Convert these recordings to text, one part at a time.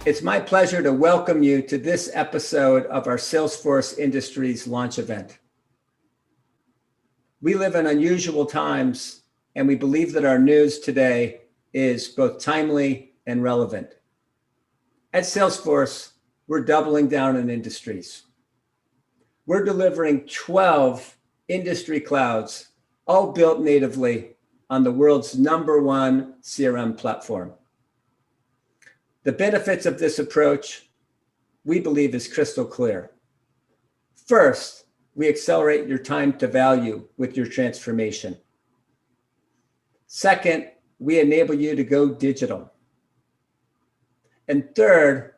It's my pleasure to welcome you to this episode of our Salesforce Industries launch event. We live in unusual times, and we believe that our news today is both timely and relevant. At Salesforce, we're doubling down on industries. We're delivering 12 industry clouds, all built natively on the world's #1 CRM platform. The benefits of this approach, we believe, is crystal clear. First, we accelerate your time to value with your transformation. Second, we enable you to go digital. And third,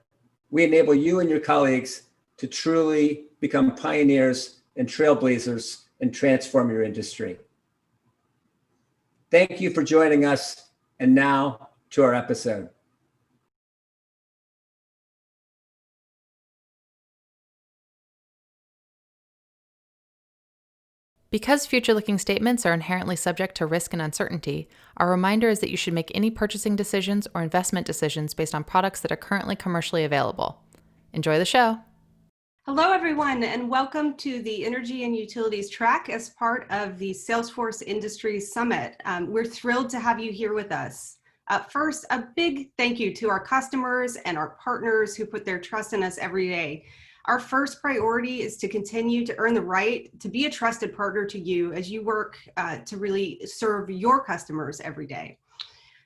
we enable you and your colleagues to truly become pioneers and trailblazers and transform your industry. Thank you for joining us. And now to our episode. Because future-looking statements are inherently subject to risk and uncertainty, our reminder is that you should make any purchasing decisions or investment decisions based on products that are currently commercially available. Enjoy the show. Hello, everyone, and welcome to the Energy and Utilities track as part of the Salesforce Industries Summit. We're thrilled to have you here with us. First, a big thank you to our customers and our partners who put their trust in us every day. Our first priority is to continue to earn the right to be a trusted partner to you as you work to really serve your customers every day.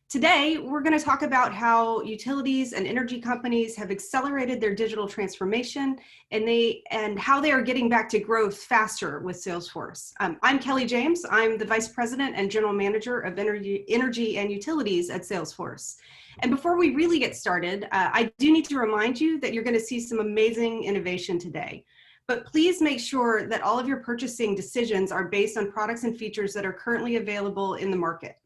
Today, we're going to talk about how utilities and energy companies have accelerated their digital transformation and how they are getting back to growth faster with Salesforce. I'm Kelly James. I'm the Vice President and General Manager of Energy and Utilities at Salesforce. And before we really get started, I do need to remind you that you're going to see some amazing innovation today. But please make sure that all of your purchasing decisions are based on products and features that are currently available in the market.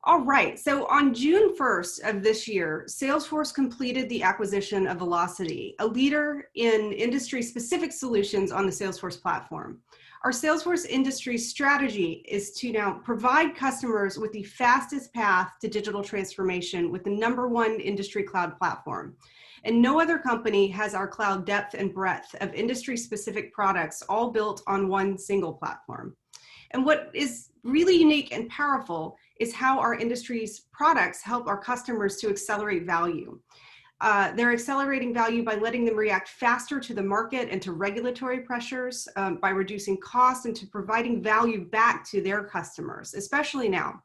All right, so on June 1st of this year, Salesforce completed the acquisition of Vlocity, a leader in industry-specific solutions on the Salesforce platform. Our Salesforce Industries strategy is to now provide customers with the fastest path to digital transformation with the #1 industry cloud platform. And no other company has our cloud depth and breadth of industry-specific products all built on one single platform. And what is really unique and powerful is how our industry's products help our customers to accelerate value. They're accelerating value by letting them react faster to the market and to regulatory pressures, by reducing costs and to providing value back to their customers, especially now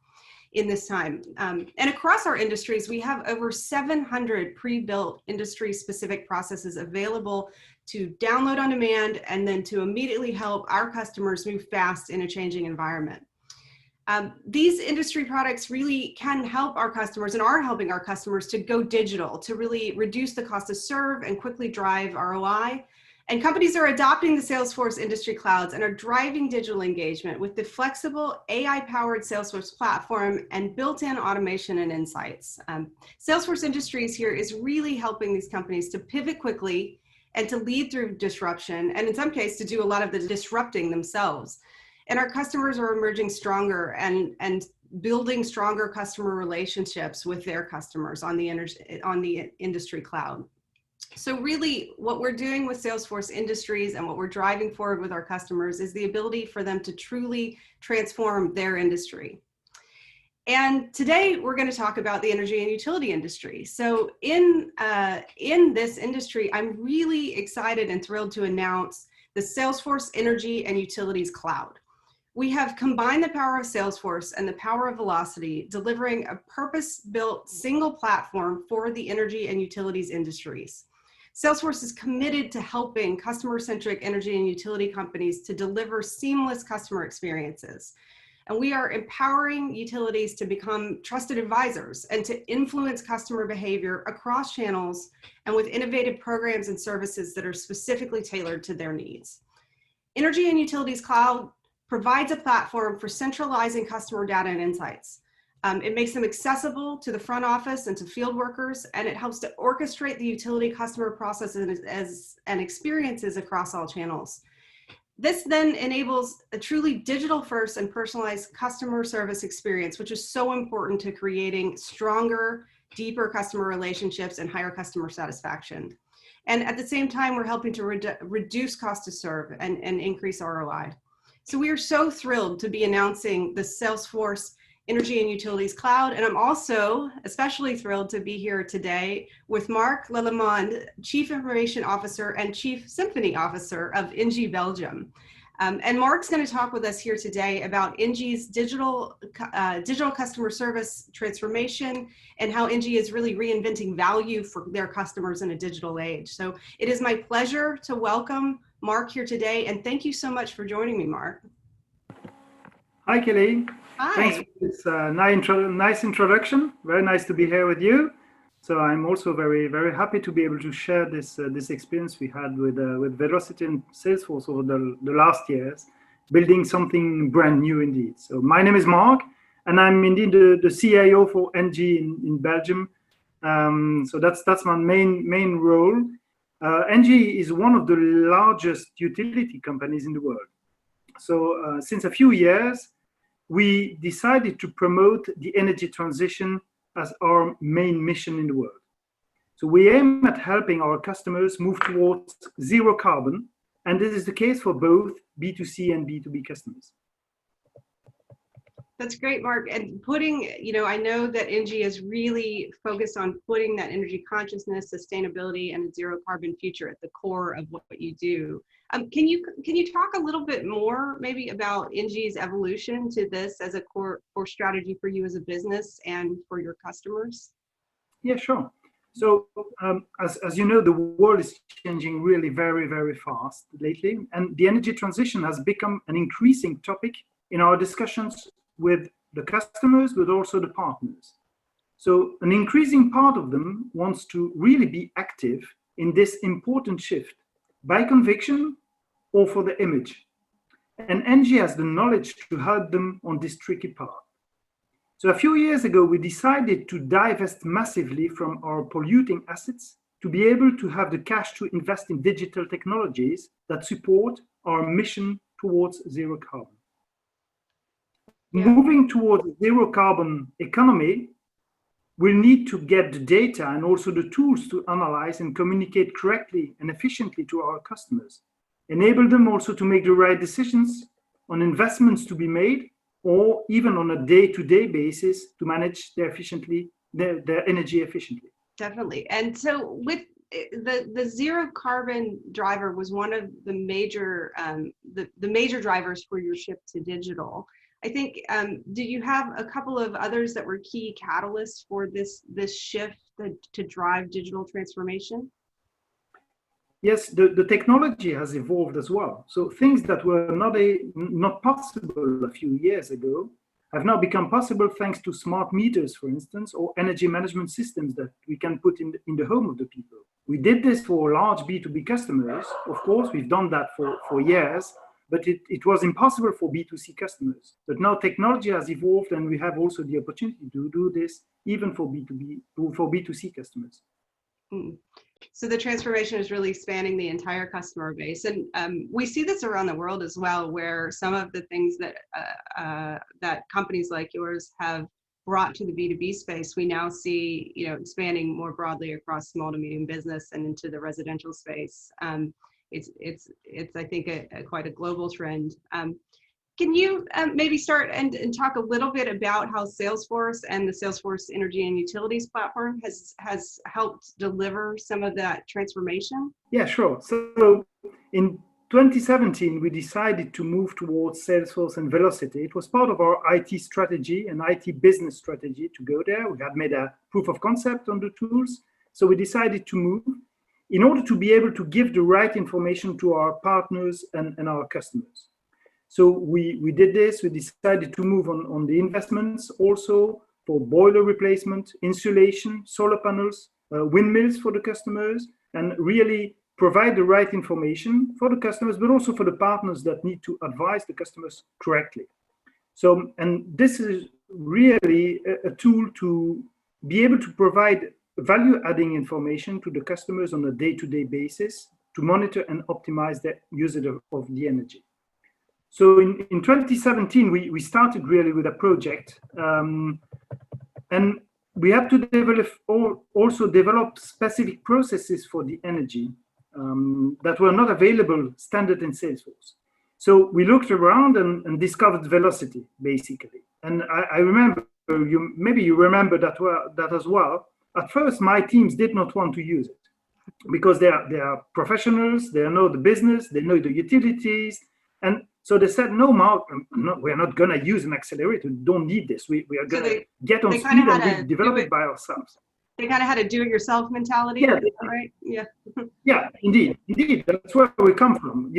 in this time. And across our industries, we have over 700 pre-built industry-specific processes available to download on demand and then to immediately help our customers move fast in a changing environment. These industry products really can help our customers and are helping our customers to go digital, to really reduce the cost to serve and quickly drive ROI. And companies are adopting the Salesforce industry clouds and are driving digital engagement with the flexible AI-powered Salesforce platform and built-in automation and insights. Salesforce Industries here is really helping these companies to pivot quickly and to lead through disruption, and in some cases to do a lot of the disrupting themselves. And our customers are emerging stronger and building stronger customer relationships with their customers on the industry cloud. So really what we're doing with Salesforce Industries and what we're driving forward with our customers is the ability for them to truly transform their industry. And today we're going to talk about the energy and utility industry. So in this industry, I'm really excited and thrilled to announce the Salesforce Energy and Utilities Cloud. We have combined the power of Salesforce and the power of Vlocity, delivering a purpose-built single platform for the energy and utilities industries. Salesforce is committed to helping customer-centric energy and utility companies to deliver seamless customer experiences. And we are empowering utilities to become trusted advisors and to influence customer behavior across channels and with innovative programs and services that are specifically tailored to their needs. Energy and Utilities Cloud provides a platform for centralizing customer data and insights. It makes them accessible to the front office and to field workers, and it helps to orchestrate the utility customer processes and experiences across all channels. This then enables a truly digital first and personalized customer service experience, which is so important to creating stronger deeper customer relationships and higher customer satisfaction. And at the same time, we're helping to reduce cost to serve and increase ROI. So we are so thrilled to be announcing the Salesforce Energy and Utilities Cloud. And I'm also especially thrilled to be here today with Marc Lelemond, Chief Information Officer and Chief Symphony Officer of Engie Belgium. And Marc's going to talk with us here today about Engie's digital customer service transformation and how Engie is really reinventing value for their customers in a digital age. So it is my pleasure to welcome Marc here today. And thank you so much for joining me, Marc. Hi, Kelly. Hi. Thanks for this nice introduction. Very nice to be here with you. So I'm also very, very happy to be able to share this experience we had with Vlocity and Salesforce over the last years, building something brand new indeed. So my name is Marc, and I'm indeed the CIO for Engie in Belgium. So that's my main role. Engie is one of the largest utility companies in the world. So since a few years, we decided to promote the energy transition as our main mission in the world. So we aim at helping our customers move towards zero carbon, and this is the case for both B2C and B2B customers. That's great, Marc. And I know that Engie is really focused on putting that energy consciousness, sustainability, and a zero carbon future at the core of what you do. Can you talk a little bit more maybe about Engie's evolution to this as a core strategy for you as a business and for your customers? Yeah, sure. So as you know, the world is changing really very, very fast lately, and the energy transition has become an increasing topic in our discussions with the customers, but also the partners. So an increasing part of them wants to really be active in this important shift by conviction or for the image. And Engie has the knowledge to help them on this tricky part. So a few years ago, we decided to divest massively from our polluting assets to be able to have the cash to invest in digital technologies that support our mission towards zero carbon. Yeah. Moving towards a zero carbon economy, we'll need to get the data and also the tools to analyze and communicate correctly and efficiently to our customers. Enable them also to make the right decisions on investments to be made, or even on a day-to-day basis to manage their energy efficiently. Definitely. And so with the zero carbon driver was one of the major the major drivers for your shift to digital. I think, do you have a couple of others that were key catalysts for this shift to drive digital transformation? Yes, the technology has evolved as well. So things that were not possible a few years ago have now become possible thanks to smart meters, for instance, or energy management systems that we can put in the home of the people. We did this for large B2B customers. Of course, we've done that for years, but it was impossible for B2C customers. But now technology has evolved, and we have also the opportunity to do this even for B2C customers. So the transformation is really spanning the entire customer base. And we see this around the world as well, where some of the things that that companies like yours have brought to the B2B space, we now see, expanding more broadly across small to medium business and into the residential space. It's I think quite a global trend. Can you maybe start and talk a little bit about how Salesforce and the Salesforce Energy and Utilities platform has helped deliver some of that transformation? Yeah, sure. So in 2017, we decided to move towards Salesforce and Vlocity. It was part of our IT strategy and IT business strategy to go there. We had made a proof of concept on the tools. So we decided to move in order to be able to give the right information to our partners and our customers. So we did this. We decided to move on the investments also for boiler replacement, insulation, solar panels, windmills for the customers, and really provide the right information for the customers, but also for the partners that need to advise the customers correctly. So, and this is really a tool to be able to provide value-adding information to the customers on a day-to-day basis to monitor and optimize the usage of the energy. So in 2017, we started really with a project, and we had to also develop specific processes for the energy that were not available standard in Salesforce. So we looked around and discovered Vlocity, basically. And I remember, maybe you remember that as well. At first, my teams did not want to use it because they are professionals, they know the business, they know the utilities. And so they said, no, Mark, we're not going to use an accelerator. We don't need this. We are going to get on speed and we develop it by ourselves. They kind of had a do-it-yourself mentality, yeah, right? Yeah. Yeah, indeed. That's where we come from.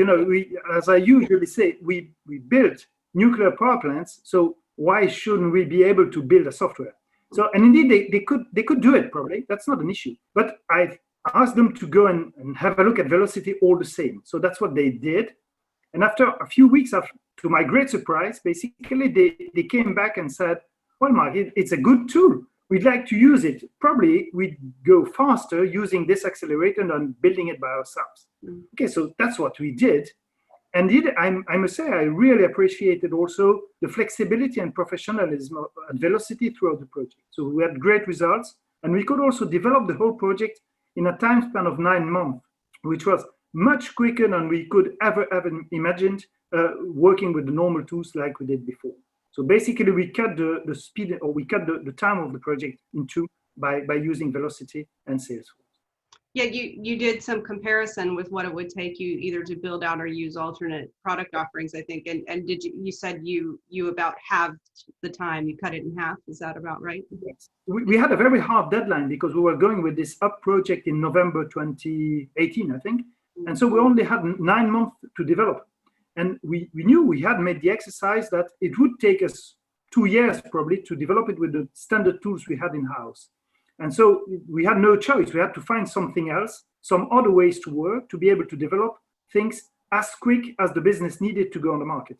As I usually say, we built nuclear power plants, so why shouldn't we be able to build a software? So, and indeed, they could do it probably. That's not an issue. But I've asked them to go and have a look at Vlocity all the same. So that's what they did. And after a few weeks, to my great surprise, basically they came back and said, well, Mark, it's a good tool. We'd like to use it. Probably we'd go faster using this accelerator than building it by ourselves. Okay, so that's what we did. And I must say, I really appreciated also the flexibility and professionalism at Vlocity throughout the project. So we had great results, and we could also develop the whole project in a time span of 9 months, which was much quicker than we could ever imagined working with the normal tools like we did before. So basically, we cut the speed, or we cut the time of the project in two by using Vlocity and Salesforce. Yeah, you did some comparison with what it would take you either to build out or use alternate product offerings, I think. And did you said you about halved the time, you cut it in half. Is that about right? Yes. We had a very hard deadline because we were going with this up project in November 2018, I think. And so we only had 9 months to develop. And we knew we had made the exercise that it would take us 2 years probably to develop it with the standard tools we had in-house. And so we had no choice. We had to find something else, some other ways to work to be able to develop things as quick as the business needed to go on the market.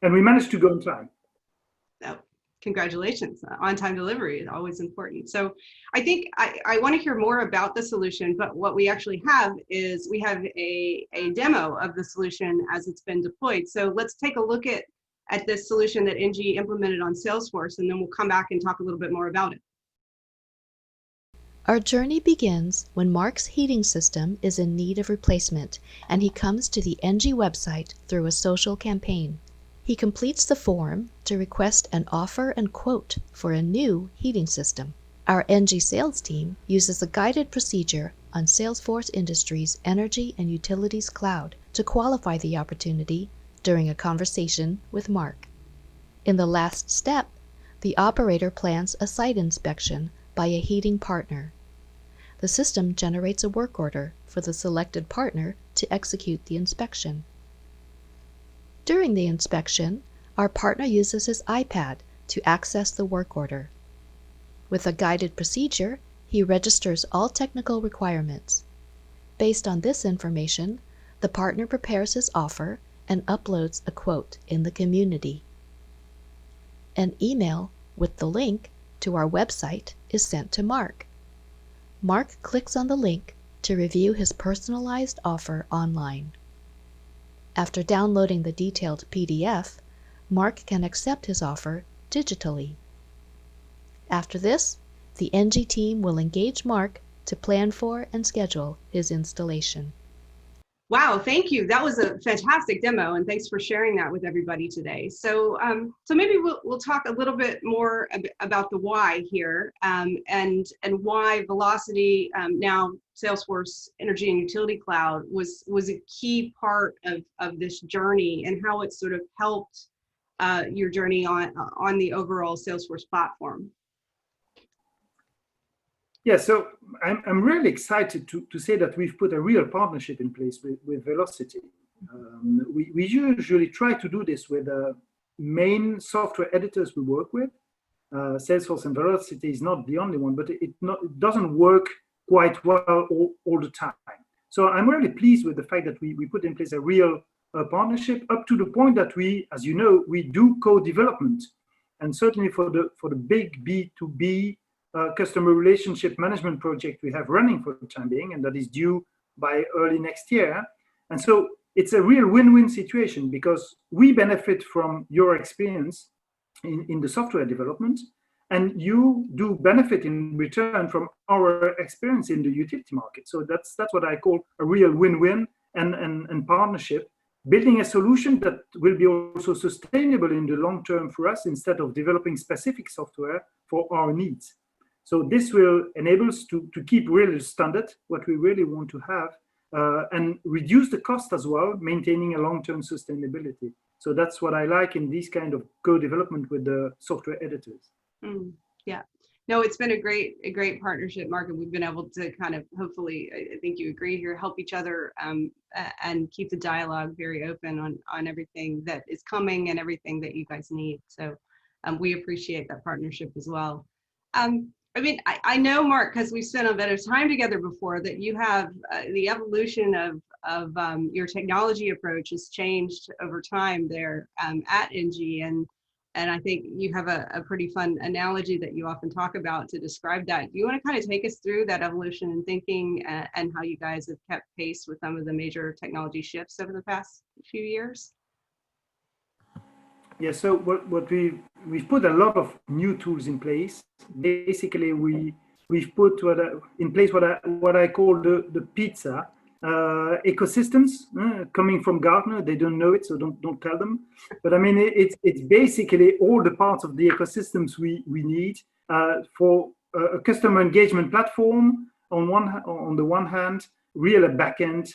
And we managed to go on time. Oh, congratulations. On-time delivery is always important. So I think I want to hear more about the solution, but what we actually have is we have a demo of the solution as it's been deployed. So let's take a look at this solution that Engie implemented on Salesforce, and then we'll come back and talk a little bit more about it. Our journey begins when Mark's heating system is in need of replacement, and he comes to the Engie website through a social campaign. He completes the form to request an offer and quote for a new heating system. Our Engie sales team uses a guided procedure on Salesforce Industries' Energy and Utilities Cloud to qualify the opportunity during a conversation with Mark. In the last step, the operator plans a site inspection by a heating partner. The system generates a work order for the selected partner to execute the inspection. During the inspection, our partner uses his iPad to access the work order. With a guided procedure, he registers all technical requirements. Based on this information, the partner prepares his offer and uploads a quote in the community. An email with the link to our website is sent to Mark. Mark clicks on the link to review his personalized offer online. After downloading the detailed PDF, Mark can accept his offer digitally. After this, the Engie team will engage Mark to plan for and schedule his installation. Wow, thank you. That was a fantastic demo, and thanks for sharing that with everybody today. So, so maybe we'll talk a little bit more about the why here, and why Vlocity, now Salesforce Energy and Utility Cloud, was a key part of this journey, and how it sort of helped your journey on the overall Salesforce platform. Yeah, so I'm really excited to say that we've put a real partnership in place with Vlocity. We usually try to do this with the main software editors we work with. Salesforce and Vlocity is not the only one, but it doesn't work quite well all the time. So I'm really pleased with the fact that we put in place a real partnership, up to the point that we, as you know, we do co-development. And certainly for the big B2B customer relationship management project we have running for the time being, and that is due by early next year. And so it's a real win-win situation, because we benefit from your experience in the software development, and you do benefit in return from our experience in the utility market. So that's what I call a real win-win and partnership, building a solution that will be also sustainable in the long term for us instead of developing specific software for our needs. So this will enable us to keep really standard, what we really want to have, and reduce the cost as well, maintaining a long-term sustainability. So that's what I like in this kind of co-development with the software editors. Yeah. No, it's been a great partnership, Mark, and we've been able to kind of, hopefully, I think you agree here, help each other and keep the dialogue very open on everything that is coming and everything that you guys need. So we appreciate that partnership as well. I mean, I know, Mark, because we've spent a bit of time together before, that you have the evolution of your technology approach has changed over time there at Engie, and I think you have a pretty fun analogy that you often talk about to describe that. Do you want to kind of take us through that evolution in thinking and how you guys have kept pace with some of the major technology shifts over the past few years? Yeah, so what we've put a lot of new tools in place. Basically, we've put in place what I call the pizza ecosystems coming from Gartner. They don't know it, so don't tell them. But I mean, it's basically all the parts of the ecosystems we need for a customer engagement platform on the one hand, real backend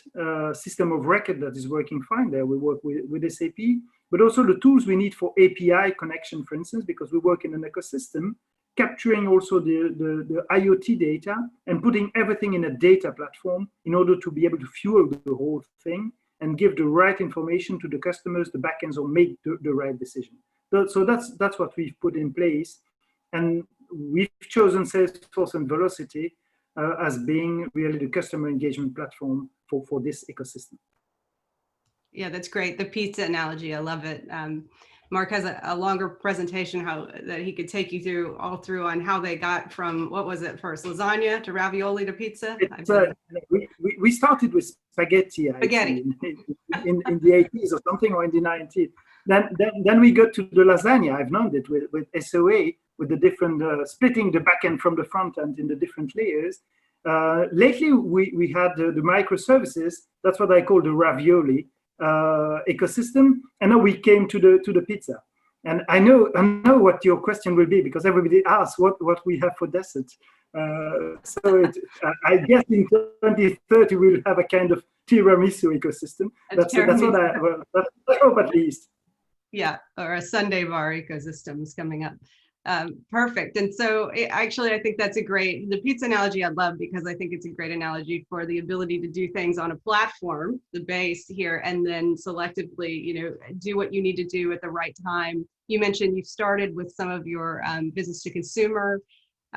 system of record that is working fine there. We work with SAP, but also the tools we need for API connection, for instance, because we work in an ecosystem, capturing also the IoT data and putting everything in a data platform in order to be able to fuel the whole thing and give the right information to the customers, the backends, or make the right decision. So that's what we've put in place. And we've chosen Salesforce and Vlocity as being really the customer engagement platform for this ecosystem. Yeah, that's great. The pizza analogy, I love it. Mark has a longer presentation that he could take you through on how they got from, what was it first, lasagna to ravioli to pizza? We started with spaghetti. In the 80s or something, or in the 90s. Then we got to the lasagna. I've known it with SOA, with the different splitting the backend from the front end in the different layers. Lately, we had the microservices. That's what I call the ravioli ecosystem, and now we came to the pizza. And I know what your question will be, because everybody asks what we have for dessert. I guess in 2030 we'll have a kind of tiramisu ecosystem. That's what I hope, at least. Yeah, or a Sunday bar ecosystem is coming up. Perfect. And so actually, I think that's the pizza analogy I love, because I think it's a great analogy for the ability to do things on a platform, the base here, and then selectively, do what you need to do at the right time. You mentioned you've started with some of your business to consumer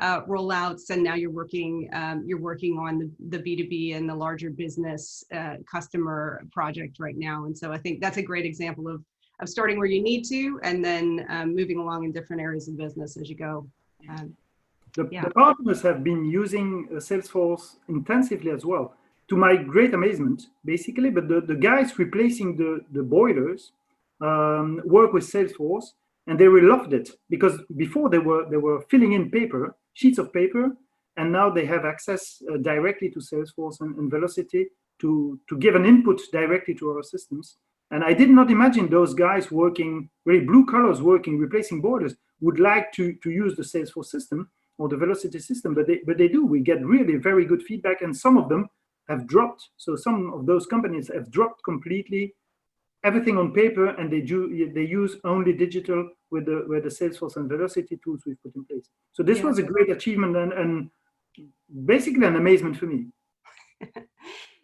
rollouts, and now you're working on the B2B and the larger business customer project right now. And so I think that's a great example of starting where you need to, and then moving along in different areas of business as you go. The partners have been using Salesforce intensively as well, to my great amazement, basically. But the guys replacing the boilers work with Salesforce, and they really loved it, because before they were filling in sheets of paper, and now they have access directly to Salesforce and Vlocity to give an input directly to our systems. And I did not imagine those guys working, really blue collars working, replacing boilers, would like to use the Salesforce system or the Vlocity system, but they do. We get really very good feedback, and some of them have dropped. So some of those companies have dropped completely everything on paper, and they use only digital with the Salesforce and Vlocity tools we've put in place. So this was a great achievement and basically an amazement for me.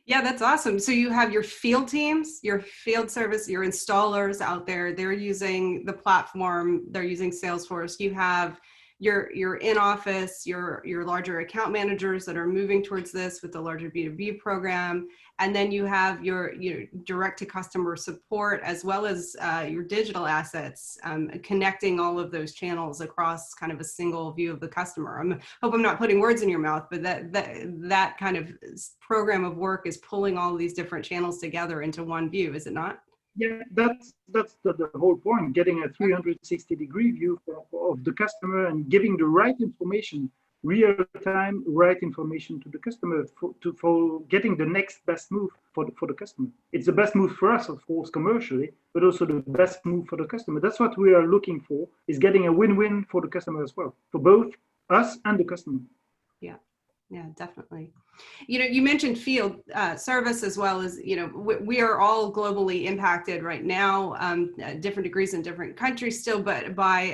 Yeah, that's awesome. So you have your field teams, your field service, your installers out there. They're using the platform. They're using Salesforce. You have your in-office, your larger account managers that are moving towards this with the larger B2B program. And then you have your direct-to-customer support, as well as your digital assets, connecting all of those channels across kind of a single view of the customer. I hope I'm not putting words in your mouth, but that kind of program of work is pulling all of these different channels together into one view, is it not? Yeah, that's the whole point, getting a 360-degree view of the customer and giving the right information, real time, right information to the customer for getting the next best move for the customer. It's the best move for us, of course, commercially, but also the best move for the customer. That's what we are looking for, is getting a win-win for the customer as well, for both us and the customer. Yeah, yeah, definitely. You mentioned field service as well as, we are all globally impacted right now, different degrees in different countries still, but by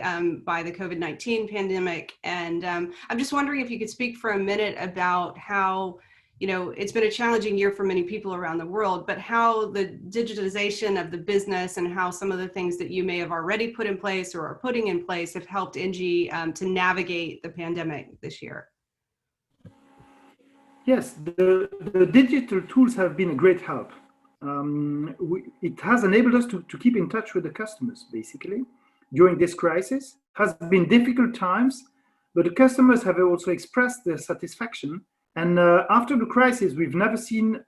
the COVID-19 pandemic. And I'm just wondering if you could speak for a minute about how, it's been a challenging year for many people around the world, but how the digitization of the business and how some of the things that you may have already put in place or are putting in place have helped Engie to navigate the pandemic this year. Yes, the digital tools have been a great help. It has enabled us to keep in touch with the customers, basically, during this crisis. Has been difficult times, but the customers have also expressed their satisfaction. And after the crisis, we've never seen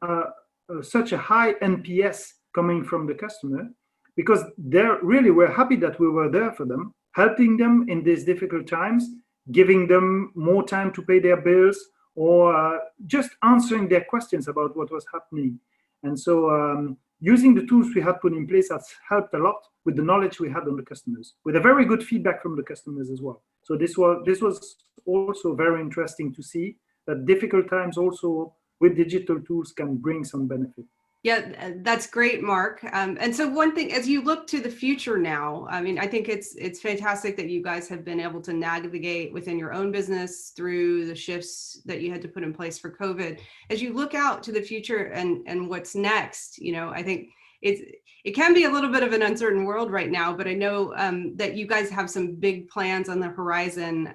such a high NPS coming from the customer, because we're happy that we were there for them, helping them in these difficult times, giving them more time to pay their bills, or just answering their questions about what was happening. And so using the tools we had put in place has helped a lot with the knowledge we had on the customers, with a very good feedback from the customers as well. So this was also very interesting to see that difficult times also with digital tools can bring some benefit. Yeah, that's great, Mark. And so one thing, as you look to the future now, I mean, I think it's fantastic that you guys have been able to navigate within your own business through the shifts that you had to put in place for COVID. As you look out to the future and what's next, I think it can be a little bit of an uncertain world right now, but I know that you guys have some big plans on the horizon.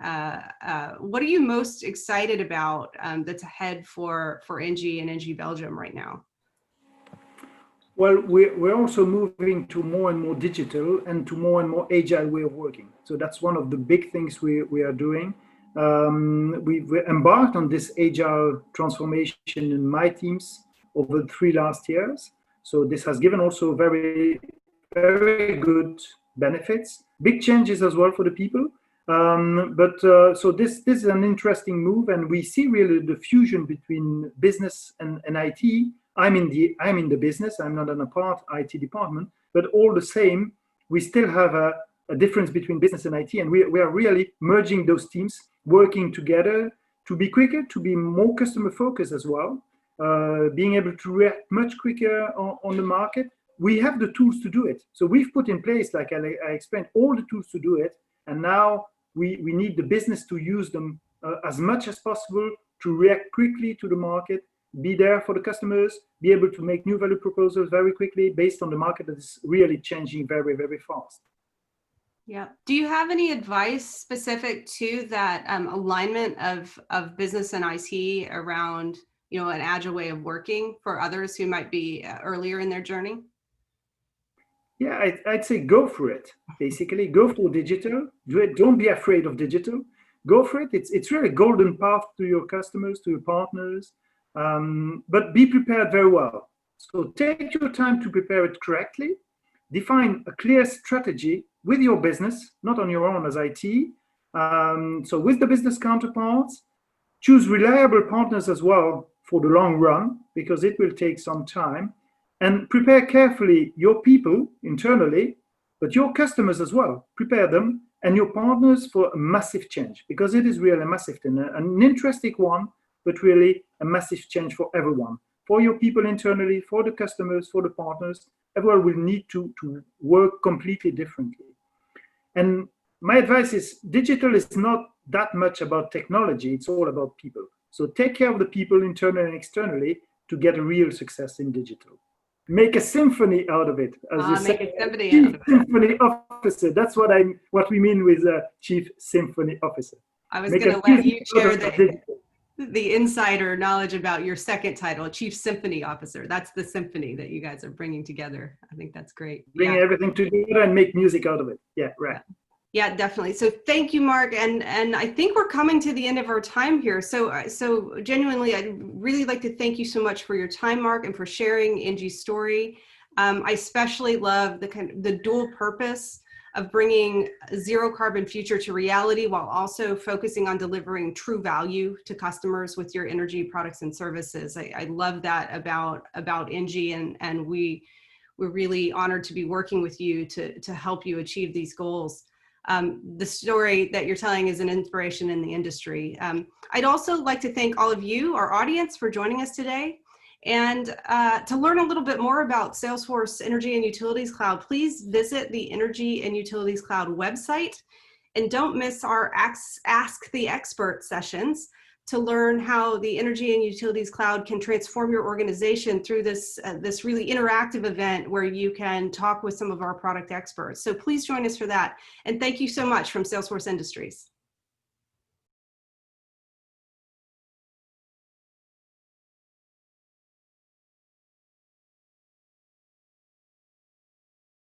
What are you most excited about that's ahead for Engie and Engie Belgium right now? Well, we're also moving to more and more digital and to more and more agile way of working. So that's one of the big things we are doing. We've embarked on this agile transformation in my teams over the 3 last years. So this has given also very, very good benefits, big changes as well for the people. So this is an interesting move, and we see really the fusion between business and IT. I'm in the business. I'm not in a part IT department, but all the same, we still have a difference between business and IT, and we are really merging those teams, working together to be quicker, to be more customer focused as well, being able to react much quicker on the market. We have the tools to do it. So we've put in place, like I explained, all the tools to do it, and now we need the business to use them as much as possible to react quickly to the market, be there for the customers, be able to make new value proposals very quickly based on the market that is really changing very, very fast. Yeah. Do you have any advice specific to that alignment of business and IT around, an agile way of working for others who might be earlier in their journey? Yeah, I'd say go for it. Basically, go for digital. Do it. Don't be afraid of digital. Go for it. It's really a golden path to your customers, to your partners. But be prepared very well. So take your time to prepare it correctly. Define a clear strategy with your business, not on your own as IT. So with the business counterparts, choose reliable partners as well for the long run, because it will take some time. And prepare carefully your people internally, but your customers as well. Prepare them and your partners for a massive change, because it is really a massive thing, an interesting one, but really a massive change for everyone, for your people internally, for the customers, for the partners. Everyone will need to work completely differently. And my advice is digital is not that much about technology. It's all about people. So take care of the people internally and externally to get a real success in digital. Make a symphony out of it, as you say. Make a symphony Chief out of it. Symphony officer. That's what we mean with a chief symphony officer. I was going to let you share the insider knowledge about your second title, Chief Symphony Officer. That's the symphony that you guys are bringing together. I think that's great. Bring everything together and make music out of it. Yeah, right. Yeah, definitely. So thank you, Mark. And I think we're coming to the end of our time here. So genuinely, I'd really like to thank you so much for your time, Mark, and for sharing Engie's story. I especially love the dual purpose of bringing a zero carbon future to reality while also focusing on delivering true value to customers with your energy products and services. I love that about Engie, and we're really honored to be working with you to help you achieve these goals. The story that you're telling is an inspiration in the industry. I'd also like to thank all of you, our audience, for joining us today. And to learn a little bit more about Salesforce Energy and Utilities Cloud, please visit the Energy and Utilities Cloud website. And don't miss our Ask the Expert sessions to learn how the Energy and Utilities Cloud can transform your organization through this really interactive event where you can talk with some of our product experts. So please join us for that. And thank you so much from Salesforce Industries.